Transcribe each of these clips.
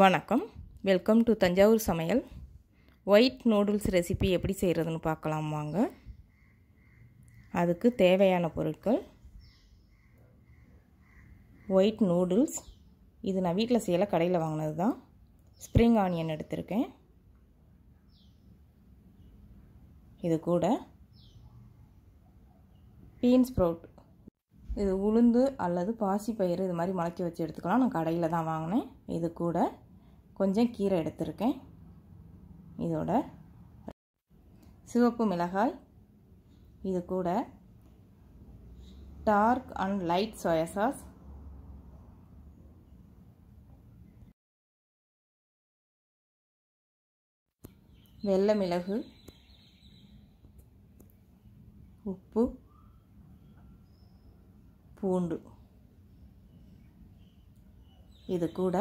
வணக்கம், welcome to Thanjavur சமையல். White noodles recipe எப்படி செய்கிறதுன்னு பார்க்கலாம் வாங்க. அதுக்கு தேவையான பொருட்கள்: ஒயிட் நூடுல்ஸ், இது நான் வீட்டில் செய்யலை, கடையில் வாங்கினது தான். ஸ்ப்ரிங் ஆனியன் எடுத்திருக்கேன். இது கூட பீன்ஸ் ஸ்ப்ரவுட், இது உளுந்து அல்லது பாசிப்பயிறு இது மாதிரி முளைக்க வச்சு எடுத்துக்கலாம். நான் கடையில் தான் வாங்கினேன். இது கூட கொஞ்சம் கீரை எடுத்திருக்கேன். இதோட சிவப்பு மிளகாய், இது கூட dark and light soya sauce, வெள்ளை மிளகு, உப்பு, பூண்டு, இது கூட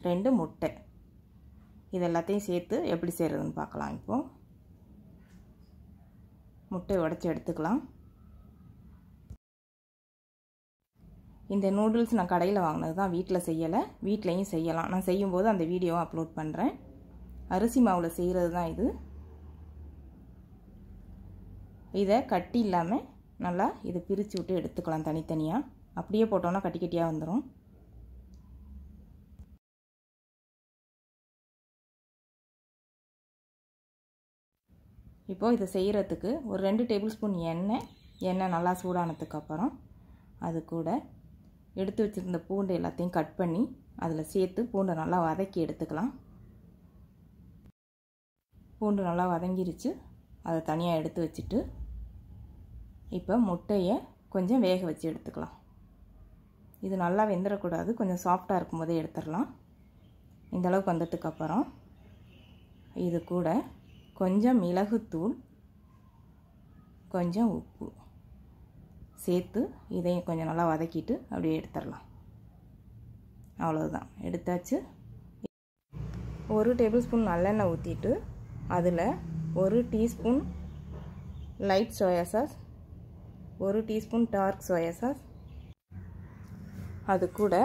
2 முட்டை. இது எல்லாத்தையும் சேர்த்து எப்படி செய்கிறதுன்னு பார்க்கலாம். இப்போது முட்டையை உடைச்சி எடுத்துக்கலாம். இந்த நூடுல்ஸ் நான் கடையில் வாங்கினது தான், வீட்டில் செய்யலை. வீட்லேயும் செய்யலாம். நான் செய்யும்போது அந்த வீடியோவை அப்லோட் பண்ணுறேன். அரிசி மாவில் செய்கிறது தான் இது. இதை கட்டி இல்லாமல் நல்லா இதை பிரித்து விட்டு எடுத்துக்கலாம் தனித்தனியாக. அப்படியே போட்டோன்னா கட்டி கட்டியாக வந்துடும். இப்போது இதை செய்கிறதுக்கு ஒரு 2 டேபிள் ஸ்பூன் எண்ணெய் நல்லா சூடானதுக்கப்புறம் அது கூட எடுத்து வச்சுருந்த பூண்டு எல்லாத்தையும் கட் பண்ணி அதில் சேர்த்து பூண்டை நல்லா வதக்கி எடுத்துக்கலாம். பூண்டு நல்லா வதங்கிருச்சு, அதை தனியாக எடுத்து வச்சுட்டு இப்போ முட்டையை கொஞ்சம் வேக வச்சு எடுத்துக்கலாம். இது நல்லா வெந்துடக்கூடாது, கொஞ்சம் சாஃப்டாக இருக்கும்போதே எடுத்துடலாம். இந்தளவுக்கு வந்ததுக்கப்புறம் இது கூட கொஞ்சம் மிளகுத்தூள், கொஞ்சம் உப்பு சேர்த்து இதையும் கொஞ்சம் நல்லா வதக்கிட்டு அப்படியே எடுத்துடலாம். அவ்வளோதான், எடுத்தாச்சு. 1 டேபிள் ஸ்பூன் நல்லெண்ணெய் ஊற்றிட்டு அதில் 1 teaspoon light soya sauce, 1 teaspoon dark soya sauce, அது கூட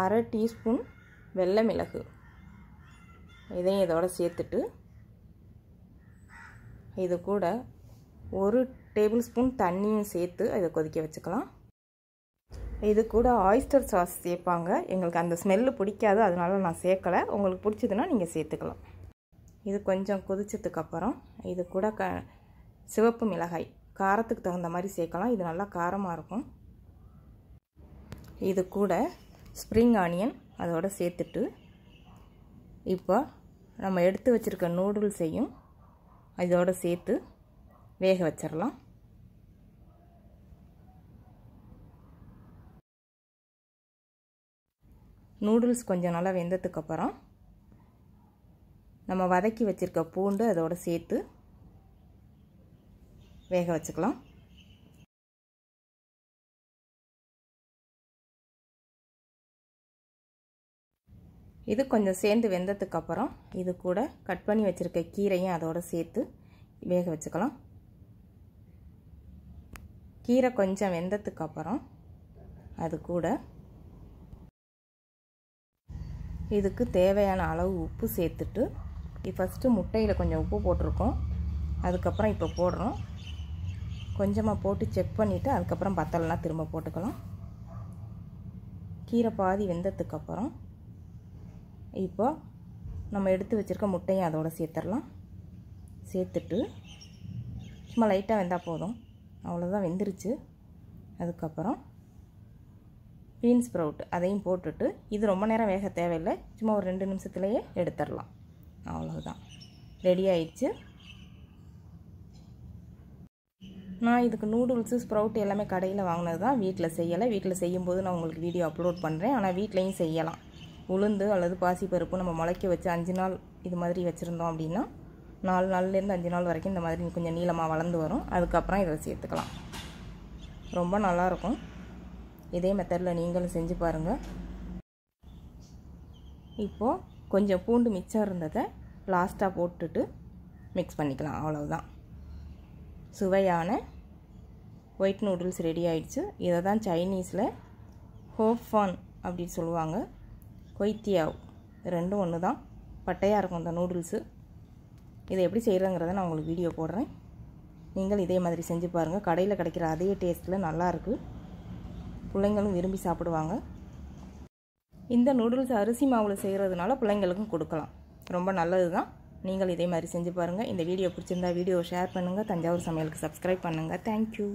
1/2 டீஸ்பூன் வெள்ளை மிளகு, இதையும் இதோட சேர்த்துட்டு இது கூட 1 டேபிள் ஸ்பூன் தண்ணியும் சேர்த்து இதை கொதிக்க வச்சுக்கலாம். இது கூட ஆயிஸ்டர் சாஸ் சேர்ப்பாங்க. எங்களுக்கு அந்த ஸ்மெல்லு பிடிக்காது, அதனால நான் சேர்க்கலை. உங்களுக்கு பிடிச்சதுன்னா நீங்கள் சேர்த்துக்கலாம். இது கொஞ்சம் கொதிச்சதுக்கப்புறம் இது கூட சிவப்பு மிளகாய் காரத்துக்கு தகுந்த மாதிரி சேர்க்கலாம். இது நல்லா காரமாக இருக்கும். இது கூட ஸ்ப்ரிங் ஆனியன் அதோட சேர்த்துட்டு இப்போ நம்ம எடுத்து வச்சுருக்க நூடுல்ஸையும் இதோட சேர்த்து வேக வச்சிடலாம். நூடுல்ஸ் கொஞ்சம் நல்லா வெந்ததுக்கப்புறம் நம்ம வதக்கி வச்சுருக்க பூண்டு அதோட சேர்த்து வேக வச்சுக்கலாம். இது கொஞ்சம் சேர்ந்து வெந்ததுக்கப்புறம் இது கூட கட் பண்ணி வச்சுருக்க கீரையும் அதோட சேர்த்து வேக வச்சுக்கலாம். கீரை கொஞ்சம் வெந்ததுக்கப்புறம் அது கூட இதுக்கு தேவையான அளவு உப்பு சேர்த்துட்டு ஃபஸ்ட்டு முட்டையில் கொஞ்சம் உப்பு போட்டிருக்கோம், அதுக்கப்புறம் இப்போ போடுறோம். கொஞ்சமாக போட்டு செக் பண்ணிவிட்டு அதுக்கப்புறம் பத்தலைனா திரும்ப போட்டுக்கலாம். கீரை பாதி வெந்ததுக்கப்புறம் இப்போ நம்ம எடுத்து வச்சுருக்க முட்டையும் அதோட சேர்த்துடலாம். சேர்த்துட்டு சும்மா லைட்டாக வெந்தால் போதும், அவ்வளோதான், வெந்துருச்சு. அதுக்கப்புறம் பீன்ஸ் ஸ்ப்ரவுட் அதையும் போட்டுட்டு இது ரொம்ப நேரம் வேக தேவையில்லை, சும்மா ஒரு 2 நிமிஷத்துலேயே எடுத்துடலாம். அவ்வளோதான், ரெடி ஆயிடுச்சு. நான் இதுக்கு நூடுல்ஸு ஸ்ப்ரவுட் எல்லாமே கடையில் வாங்கினது தான், வீட்டில் செய்யலை. வீட்டில் செய்யும்போது நான் உங்களுக்கு வீடியோ அப்லோட் பண்ணுறேன். ஆனால் வீட்லேயும் செய்யலாம். உளுந்து அல்லது பாசிப்பருப்பு நம்ம முளைக்க வச்சு 5 நாள் இது மாதிரி வச்சுருந்தோம் அப்படின்னா 4 நாள்லேருந்து 5 நாள் வரைக்கும் இந்த மாதிரி கொஞ்சம் நீளமாக வளர்ந்து வரும். அதுக்கப்புறம் இதை சேர்த்துக்கலாம். ரொம்ப நல்லாயிருக்கும். இதே மெத்தடில் நீங்களும் செஞ்சு பாருங்கள். இப்போது கொஞ்சம் பூண்டு மிச்சம் இருந்ததை லாஸ்ட்டாக போட்டுட்டு மிக்ஸ் பண்ணிக்கலாம். அவ்வளவுதான், சுவையான ஒயிட் நூடுல்ஸ் ரெடி ஆயிடுச்சு. இதை தான் சைனீஸில் ஹோஃபான் அப்படி சொல்லுவாங்க. கொய்த்தியாவ் ரெண்டும் ஒன்று தான், பட்டையாக இருக்கும் இந்த நூடுல்ஸு. இதை எப்படி செய்கிறேங்கிறத நான் உங்களுக்கு வீடியோ போடுறேன். நீங்கள் இதே மாதிரி செஞ்சு பாருங்கள். கடையில் கிடைக்கிற அதே டேஸ்ட்டில் நல்லாயிருக்கு. பிள்ளைங்களும் விரும்பி சாப்பிடுவாங்க. இந்த நூடுல்ஸ் அரிசி மாவில் செய்கிறதுனால பிள்ளைங்களுக்கும் கொடுக்கலாம். ரொம்ப நல்லது தான். நீங்கள் இதே மாதிரி செஞ்சு பாருங்கள். இந்த வீடியோ பிடிச்சிருந்தா வீடியோவை ஷேர் பண்ணுங்கள். தஞ்சாவூர் சமையலுக்கு சப்ஸ்கிரைப் பண்ணுங்கள். தேங்க்யூ.